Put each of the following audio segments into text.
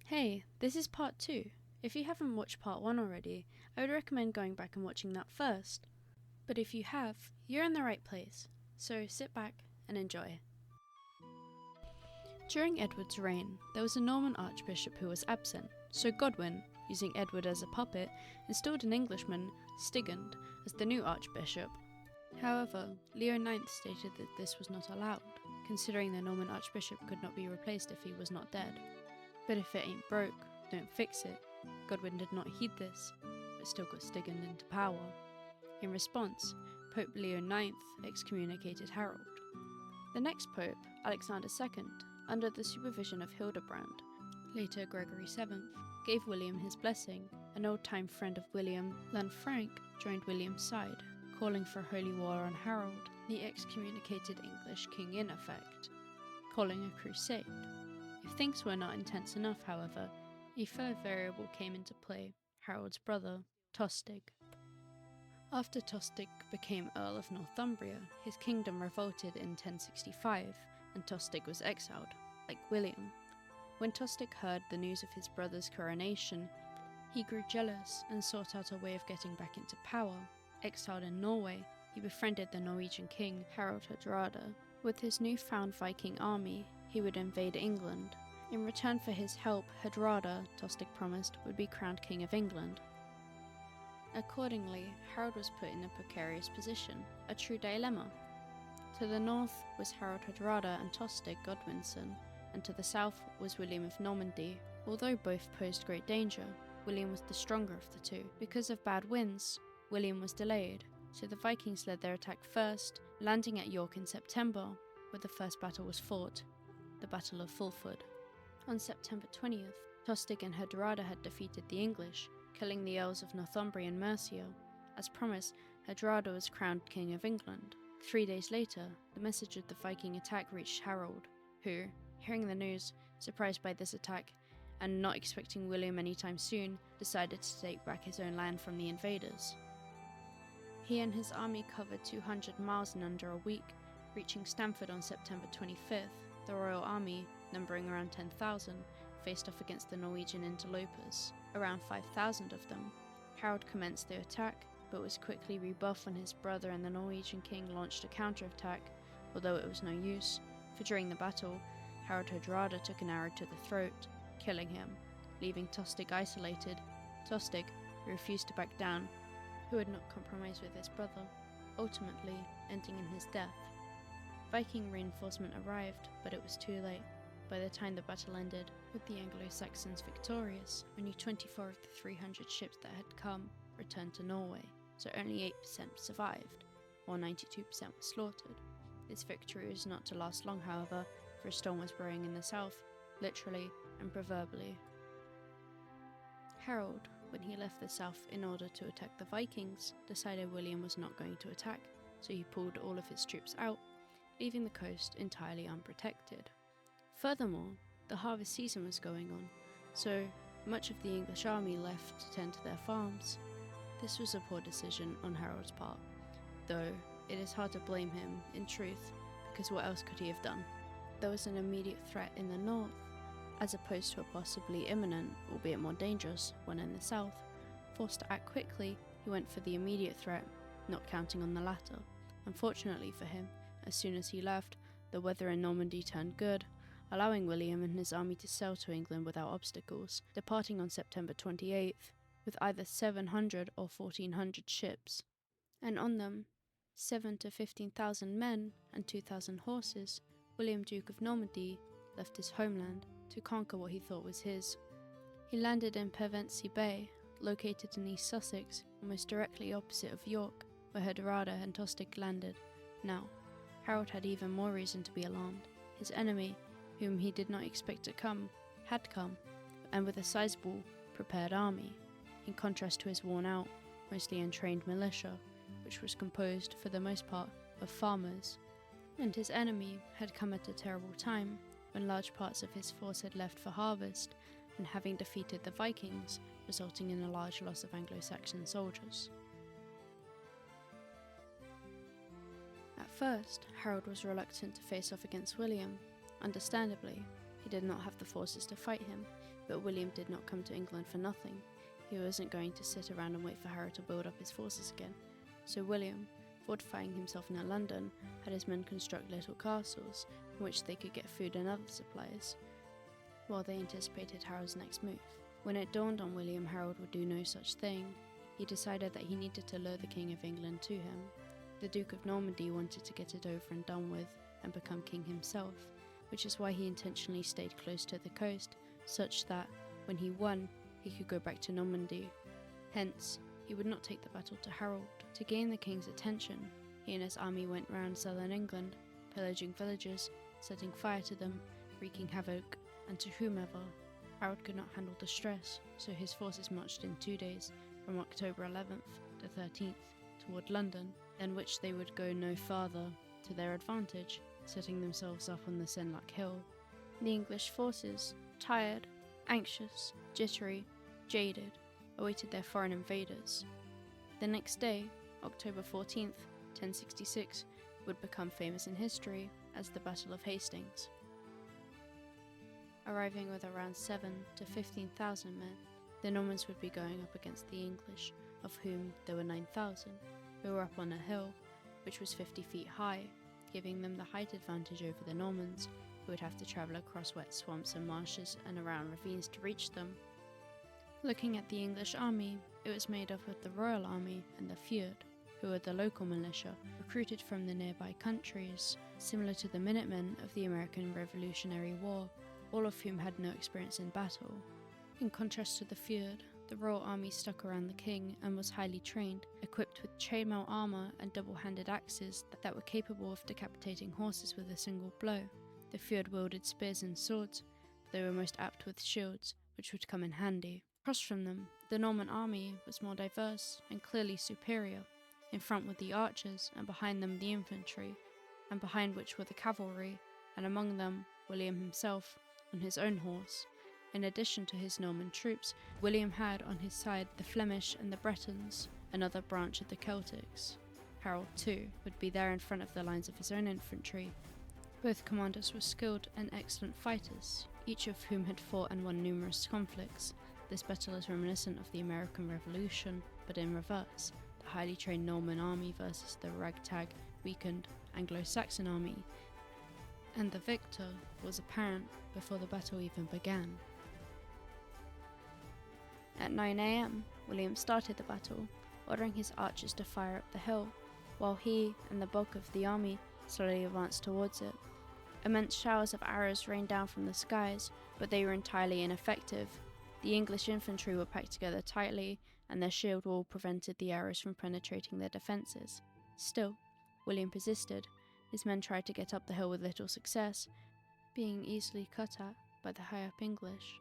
Hey, this is part 2. If you haven't watched part 1 already, I would recommend going back and watching that first. But if you have, you're in the right place, so sit back and enjoy. During Edward's reign, there was a Norman archbishop who was absent, so Godwin, using Edward as a puppet, installed an Englishman, Stigand, as the new archbishop. However, Leo IX stated that this was not allowed, considering the Norman archbishop could not be replaced if he was not dead. But if it ain't broke, don't fix it. Godwin did not heed this, but still got Stigand into power. In response, Pope Leo IX excommunicated Harold. The next pope, Alexander II, under the supervision of Hildebrand, later Gregory VII, gave William his blessing. An old-time friend of William, Lanfranc, joined William's side, calling for a holy war on Harold, the excommunicated English king in effect, calling a crusade. If things were not intense enough, however, a third variable came into play: Harold's brother, Tostig. After Tostig became Earl of Northumbria, his kingdom revolted in 1065, and Tostig was exiled, like William. When Tostig heard the news of his brother's coronation, he grew jealous and sought out a way of getting back into power. Exiled in Norway, he befriended the Norwegian king Harald Hardrada. With his newfound Viking army, he would invade England. In return for his help, Hardrada, Tostig promised, would be crowned King of England. Accordingly, Harold was put in a precarious position, a true dilemma. To the north was Harald Hardrada and Tostig Godwinson, and to the south was William of Normandy. Although both posed great danger, William was the stronger of the two. Because of bad winds, William was delayed, so the Vikings led their attack first, landing at York in September, where the first battle was fought, the Battle of Fulford. On September 20th, Tostig and Hardrada had defeated the English, killing the Earls of Northumbria and Mercia. As promised, Hardrada was crowned King of England. 3 days later, the message of the Viking attack reached Harold, who, hearing the news, surprised by this attack, and not expecting William anytime soon, decided to take back his own land from the invaders. He and his army covered 200 miles in under a week, reaching Stamford on September 25th. The royal army, numbering around 10,000, faced off against the Norwegian interlopers, around 5,000 of them. Harold commenced the attack, but was quickly rebuffed when his brother and the Norwegian king launched a counterattack, although it was no use, for during the battle, Harald Hardrada took an arrow to the throat, killing him, leaving Tostig isolated. Tostig, who refused to back down, who would not compromise with his brother, ultimately ending in his death. Viking reinforcement arrived, but it was too late. By the time the battle ended, with the Anglo-Saxons victorious, only 24 of the 300 ships that had come returned to Norway, so only 8% survived, while 92% were slaughtered. This victory was not to last long, however, for a storm was brewing in the south, literally and proverbially. Harold, when he left the south in order to attack the Vikings, decided William was not going to attack, so he pulled all of his troops out, leaving the coast entirely unprotected. Furthermore, the harvest season was going on, so much of the English army left to tend to their farms. This was a poor decision on Harold's part, though it is hard to blame him, in truth, because what else could he have done? There was an immediate threat in the north, as opposed to a possibly imminent, albeit more dangerous, one in the south. Forced to act quickly, he went for the immediate threat, not counting on the latter. Unfortunately for him, as soon as he left, the weather in Normandy turned good, allowing William and his army to sail to England without obstacles, departing on September 28th, with either 700 or 1,400 ships, and on them 7,000 to 15,000 men and 2,000 horses. William, Duke of Normandy, left his homeland to conquer what he thought was his. He landed in Pevensey Bay, located in East Sussex, almost directly opposite of York, where Hardrada and Tostig landed. Now, Harold had even more reason to be alarmed. His enemy, whom he did not expect to come, had come, and with a sizable, prepared army, in contrast to his worn-out, mostly untrained militia, which was composed, for the most part, of farmers. And his enemy had come at a terrible time, when large parts of his force had left for harvest, and having defeated the Vikings, resulting in a large loss of Anglo-Saxon soldiers. At first, Harold was reluctant to face off against William. Understandably, he did not have the forces to fight him, But William did not come to England for nothing. He wasn't going to sit around and wait for Harold to build up his forces again. So William, fortifying himself near London, had his men construct little castles from which they could get food and other supplies, while they anticipated Harold's next move. When it dawned on William Harold would do no such thing, he decided that he needed to lure the King of England to him. The Duke of Normandy wanted to get it over and done with and become king himself, which is why he intentionally stayed close to the coast, such that, when he won, he could go back to Normandy. Hence, he would not take the battle to Harold. To gain the king's attention, he and his army went round southern England, pillaging villages, setting fire to them, wreaking havoc, and to whomever. Harold could not handle the stress, so his forces marched in 2 days, from October 11th to 13th, toward London, than which they would go no farther, to their advantage, setting themselves up on the Senlac Hill. The English forces, tired, anxious, jittery, jaded, awaited their foreign invaders. The next day, October 14th, 1066, would become famous in history as the Battle of Hastings. Arriving with around 7,000 to 15,000 men, the Normans would be going up against the English, of whom there were 9,000, who were up on a hill, which was 50 feet high, giving them the height advantage over the Normans, who would have to travel across wet swamps and marshes and around ravines to reach them. Looking at the English army, it was made up of the Royal Army and the Fyrd, who were the local militia, recruited from the nearby countries, similar to the Minutemen of the American Revolutionary War, all of whom had no experience in battle. In contrast to the Fyrd, the Royal Army stuck around the king and was highly trained, equipped with chainmail armour and double-handed axes that were capable of decapitating horses with a single blow. The Fyrd wielded spears and swords, but they were most apt with shields, which would come in handy. Across from them, the Norman army was more diverse and clearly superior. In front were the archers, and behind them the infantry, and behind which were the cavalry, and among them William himself, on his own horse. In addition to his Norman troops, William had on his side the Flemish and the Bretons, another branch of the Celtics. Harold, too, would be there in front of the lines of his own infantry. Both commanders were skilled and excellent fighters, each of whom had fought and won numerous conflicts. This battle is reminiscent of the American Revolution, but in reverse, the highly trained Norman army versus the ragtag, weakened Anglo-Saxon army, and the victor was apparent before the battle even began. At 9 a.m, William started the battle, ordering his archers to fire up the hill, while he and the bulk of the army slowly advanced towards it. Immense showers of arrows rained down from the skies, but they were entirely ineffective. The English infantry were packed together tightly, and their shield wall prevented the arrows from penetrating their defences. Still, William persisted. His men tried to get up the hill with little success, being easily cut at by the high-up English.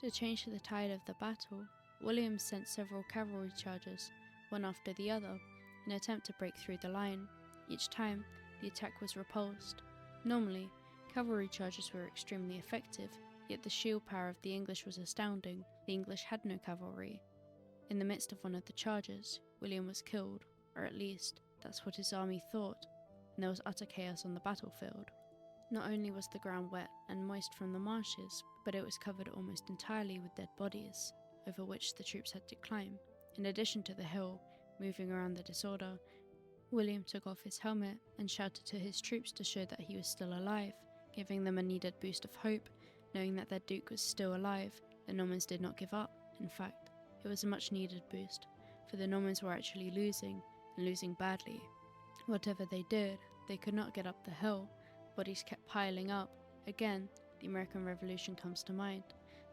To change the tide of the battle, William sent several cavalry charges, one after the other, in an attempt to break through the line. Each time, the attack was repulsed. Normally, cavalry charges were extremely effective, yet the shield power of the English was astounding. The English had no cavalry. In the midst of one of the charges, William was killed, or at least, that's what his army thought, and there was utter chaos on the battlefield. Not only was the ground wet and moist from the marshes, but it was covered almost entirely with dead bodies, over which the troops had to climb. In addition to the hill, moving around the disorder, William took off his helmet and shouted to his troops to show that he was still alive, giving them a needed boost of hope. Knowing that their Duke was still alive, the Normans did not give up. In fact, it was a much needed boost, for the Normans were actually losing, and losing badly. Whatever they did, they could not get up the hill. Bodies kept piling up. Again, the American Revolution comes to mind.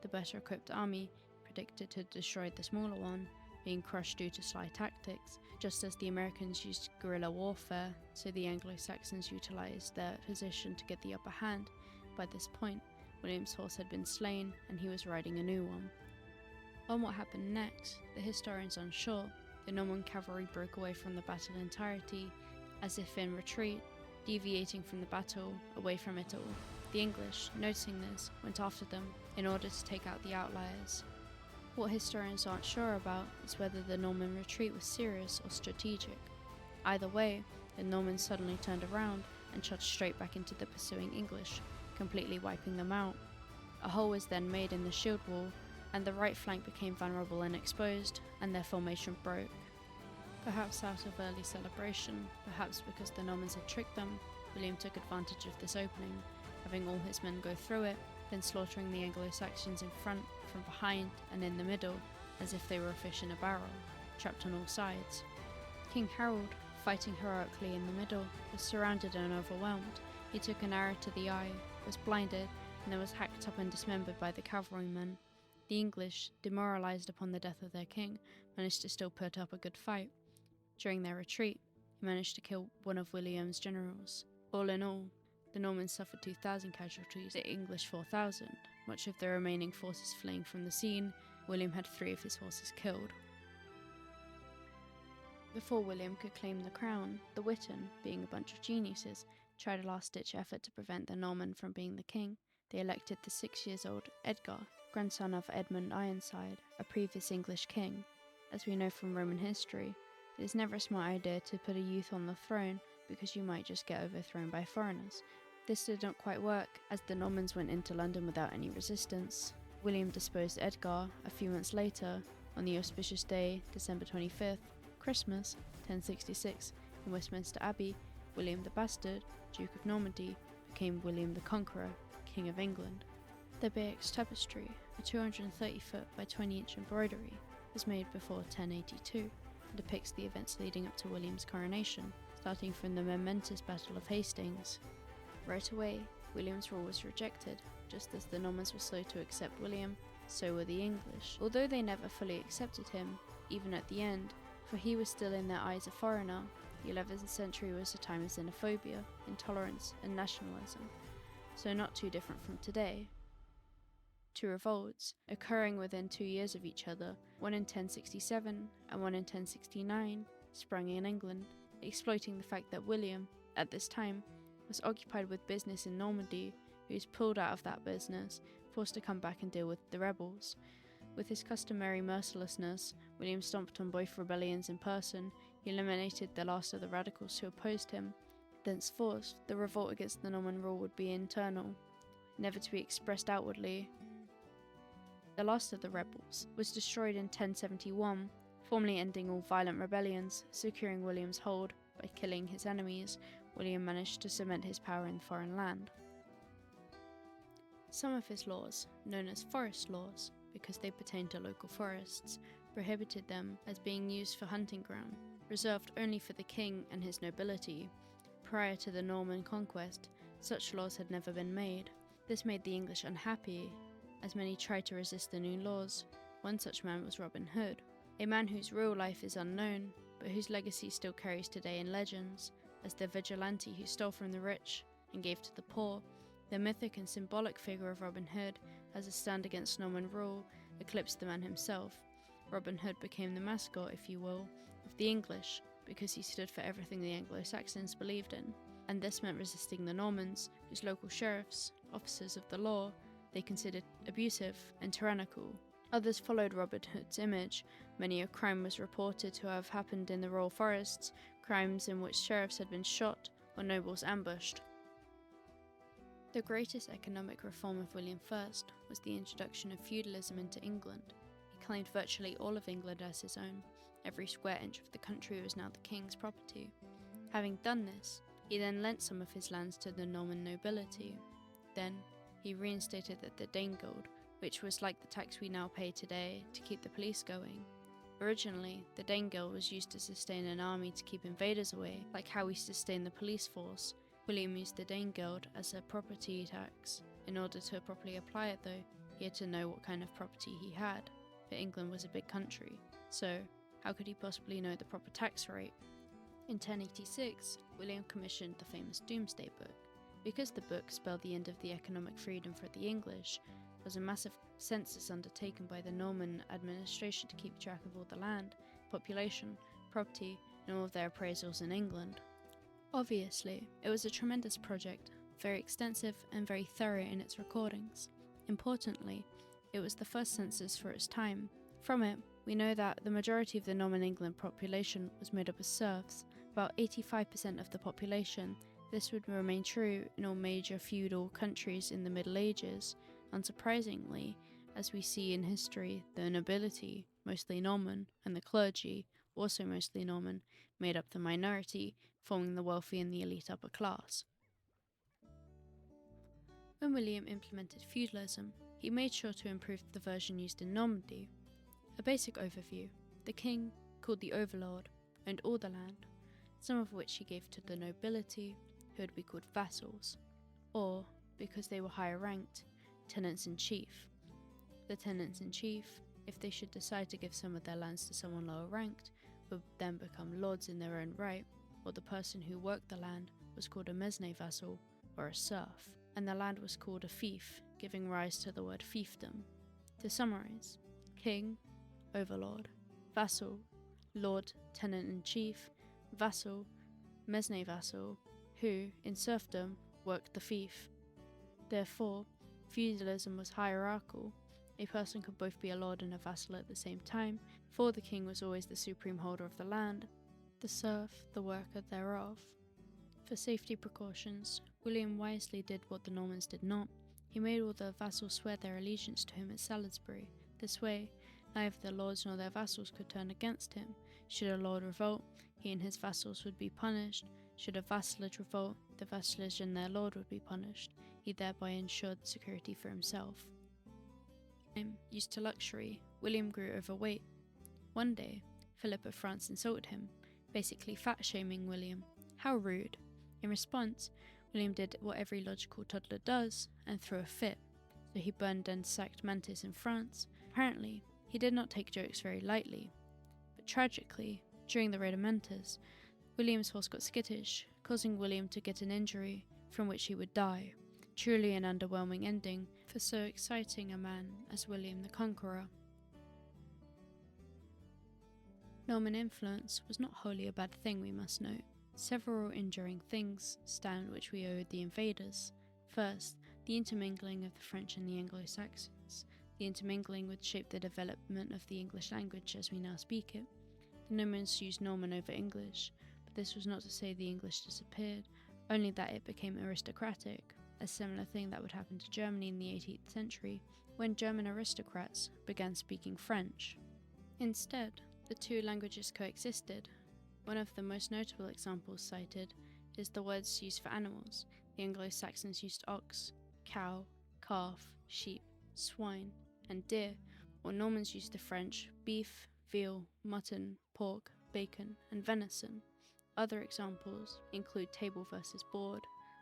The better equipped army predicted to destroy the smaller one, being crushed due to sly tactics. Just as the Americans used guerrilla warfare, so the Anglo-Saxons utilized their position to get the upper hand. By this point, William's horse had been slain, and he was riding a new one. On what happened next, the historians are unsure. The Norman cavalry broke away from the battle entirety, as if in retreat, deviating from the battle, away from it all. The English, noticing this, went after them in order to take out the outliers. What historians aren't sure about is whether the Norman retreat was serious or strategic. Either way, the Normans suddenly turned around and charged straight back into the pursuing English, completely wiping them out. A hole was then made in the shield wall, and the right flank became vulnerable and exposed, and their formation broke. Perhaps out of early celebration, perhaps because the Normans had tricked them, William took advantage of this opening, having all his men go through it, then slaughtering the Anglo-Saxons in front, from behind, and in the middle, as if they were a fish in a barrel, trapped on all sides. King Harold, fighting heroically in the middle, was surrounded and overwhelmed. He took an arrow to the eye, was blinded, and then was hacked up and dismembered by the cavalrymen. The English, demoralised upon the death of their king, managed to still put up a good fight. During their retreat, he managed to kill one of William's generals. All in all, the Normans suffered 2,000 casualties, the English 4,000. Much of the remaining forces fleeing from the scene, William had 3 of his horses killed. Before William could claim the crown, the Witan, being a bunch of geniuses, tried a last-ditch effort to prevent the Norman from being the king. They elected the 6-year-old Edgar, grandson of Edmund Ironside, a previous English king. As we know from Roman history, it is never a smart idea to put a youth on the throne because you might just get overthrown by foreigners. This did not quite work, as the Normans went into London without any resistance. William disposed Edgar a few months later, on the auspicious day, December 25th, Christmas, 1066, in Westminster Abbey. William the Bastard, Duke of Normandy, became William the Conqueror, King of England. The Bex tapestry, a 230-foot by 20-inch embroidery, was made before 1082 and depicts the events leading up to William's coronation, starting from the momentous Battle of Hastings. Right away, William's rule was rejected. Just as the Normans were slow to accept William, so were the English, although they never fully accepted him, even at the end, for he was still in their eyes a foreigner. The 11th century was a time of xenophobia, intolerance, and nationalism, so not too different from today. 2 revolts, occurring within 2 years of each other, one in 1067 and one in 1069, sprung in England, exploiting the fact that William, at this time, was occupied with business in Normandy. He was pulled out of that business, forced to come back and deal with the rebels. With his customary mercilessness, William stomped on both rebellions in person. He eliminated the last of the radicals who opposed him. Thenceforth, the revolt against the Norman rule would be internal, never to be expressed outwardly. The last of the rebels was destroyed in 1071, formally ending all violent rebellions. Securing William's hold by killing his enemies, William managed to cement his power in foreign land. Some of his laws, known as forest laws, because they pertained to local forests, prohibited them as being used for hunting ground, reserved only for the king and his nobility. Prior to the Norman conquest, such laws had never been made. This made the English unhappy, as many tried to resist the new laws. One such man was Robin Hood, a man whose real life is unknown, but whose legacy still carries today in legends, as the vigilante who stole from the rich and gave to the poor. The mythic and symbolic figure of Robin Hood, as a stand against Norman rule, eclipsed the man himself. Robin Hood became the mascot, if you will, of the English, because he stood for everything the Anglo-Saxons believed in, and this meant resisting the Normans, whose local sheriffs, officers of the law, they considered abusive and tyrannical. Others followed Robin Hood's image. Many a crime was reported to have happened in the royal forests, crimes in which sheriffs had been shot or nobles ambushed. The greatest economic reform of William I was the introduction of feudalism into England. He claimed virtually all of England as his own. Every square inch of the country was now the king's property. Having done this, he then lent some of his lands to the Norman nobility. Then, he reinstated the Danegeld, which was like the tax we now pay today to keep the police going. Originally, the Danegeld was used to sustain an army to keep invaders away, like how we sustain the police force. William used the Danegeld as a property tax. In order to properly apply it though, he had to know what kind of property he had, for England was a big country, so how could he possibly know the proper tax rate? In 1086, William commissioned the famous Domesday Book. Because the book spelled the end of the economic freedom for the English, there was a massive census undertaken by the Norman administration to keep track of all the land, population, property, and all of their appraisals in England. Obviously, it was a tremendous project, very extensive and very thorough in its recordings. Importantly, it was the first census for its time. From it, we know that the majority of the Norman England population was made up of serfs, about 85% of the population. This would remain true in all major feudal countries in the Middle Ages, Unsurprisingly, as we see in history, the nobility, mostly Norman, and the clergy, also mostly Norman, made up the minority, forming the wealthy and the elite upper class. When William implemented feudalism, he made sure to improve the version used in Normandy. A basic overview: the king, called the overlord, owned all the land, some of which he gave to the nobility, who would be called vassals, or, because they were higher ranked, tenants-in-chief. The tenants-in-chief, if they should decide to give some of their lands to someone lower ranked, would then become lords in their own right, or the person who worked the land was called a mesne vassal, or a serf, and the land was called a fief, giving rise to the word fiefdom. To summarize: king, overlord; vassal, lord, tenant-in-chief; vassal, mesne vassal, who, in serfdom, worked the fief. Therefore, feudalism was hierarchical. A person could both be a lord and a vassal at the same time, for the king was always the supreme holder of the land, the serf the worker thereof. For safety precautions, William wisely did what the Normans did not. He made all the vassals swear their allegiance to him at Salisbury. This way, neither the lords nor their vassals could turn against him. Should a lord revolt, he and his vassals would be punished. Should a vassalage revolt, the vassalage and their lord would be punished. He thereby ensured security for himself. Used to luxury, William grew overweight. One day, Philip of France insulted him, basically fat-shaming William. How rude. In response, William did what every logical toddler does and threw a fit, so he burned and sacked Mantes in France. Apparently, he did not take jokes very lightly, but tragically, during the raid of Mantes, William's horse got skittish, causing William to get an injury from which he would die. Truly an underwhelming ending for so exciting a man as William the Conqueror. Norman influence was not wholly a bad thing, we must note. Several enduring things stand which we owe the invaders. First, the intermingling of the French and the Anglo-Saxons. The intermingling would shape the development of the English language as we now speak it. The Normans used Norman over English, but this was not to say the English disappeared, only that it became aristocratic, a similar thing that would happen to Germany in the 18th century, when German aristocrats began speaking French. Instead, the two languages coexisted. One of the most notable examples cited is the words used for animals. The Anglo-Saxons used ox, cow, calf, sheep, swine, and deer, while Normans used the French beef, veal, mutton, pork, bacon, and venison. Other examples include table versus board,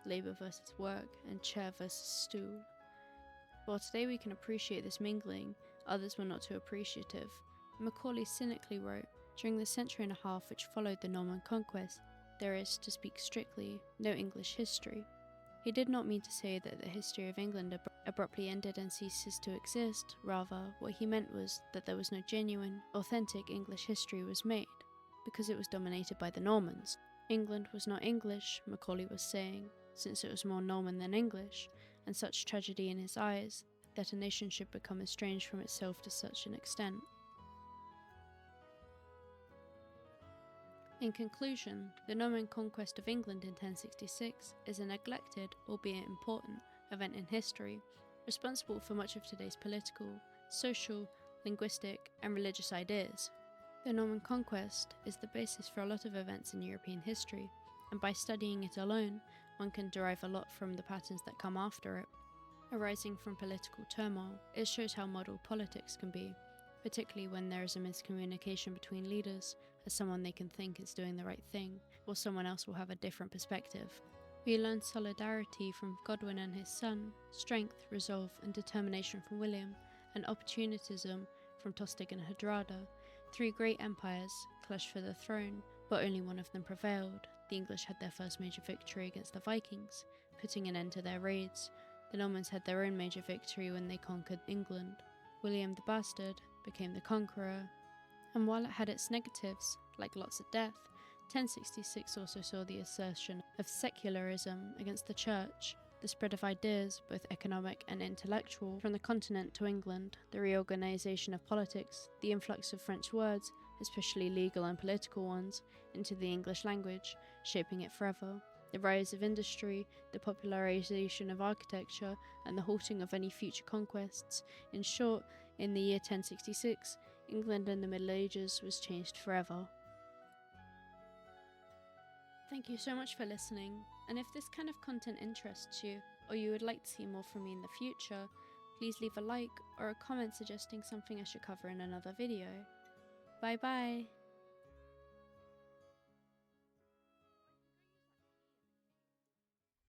labour versus work, and chair versus stool. While today we can appreciate this mingling, others were not too appreciative. Macaulay cynically wrote, "During the century and a half which followed the Norman conquest, there is, to speak strictly, no English history." He did not mean to say that the history of England abruptly ended and ceases to exist. Rather, what he meant was that there was no genuine, authentic English history was made, because it was dominated by the Normans. England was not English, Macaulay was saying, since it was more Norman than English, and such tragedy in his eyes, that a nation should become estranged from itself to such an extent. In conclusion, the Norman conquest of England in 1066 is a neglected, albeit important, event in history, responsible for much of today's political, social, linguistic, and religious ideas. The Norman conquest is the basis for a lot of events in European history, and by studying it alone, one can derive a lot from the patterns that come after it. Arising from political turmoil, it shows how muddled politics can be, particularly when there is a miscommunication between leaders, as someone they can think is doing the right thing, while someone else will have a different perspective. We learn solidarity from Godwin and his son, strength, resolve, and determination from William, and opportunism from Tostig and Hardrada. Three great empires clashed for the throne, but only one of them prevailed. The English had their first major victory against the Vikings, putting an end to their raids. The Normans had their own major victory when they conquered England. William the Bastard became the conqueror. And while it had its negatives, like lots of death, 1066 also saw the assertion of secularism against the church, the spread of ideas, both economic and intellectual, from the continent to England, the reorganization of politics, the influx of French words, especially legal and political ones, into the English language, shaping it forever. the rise of industry, the popularization of architecture, and the halting of any future conquests. In short, in the year 1066, England in the Middle Ages was changed forever. Thank you so much for listening, and if this kind of content interests you, or you would like to see more from me in the future, please leave a like or a comment suggesting something I should cover in another video. Bye bye!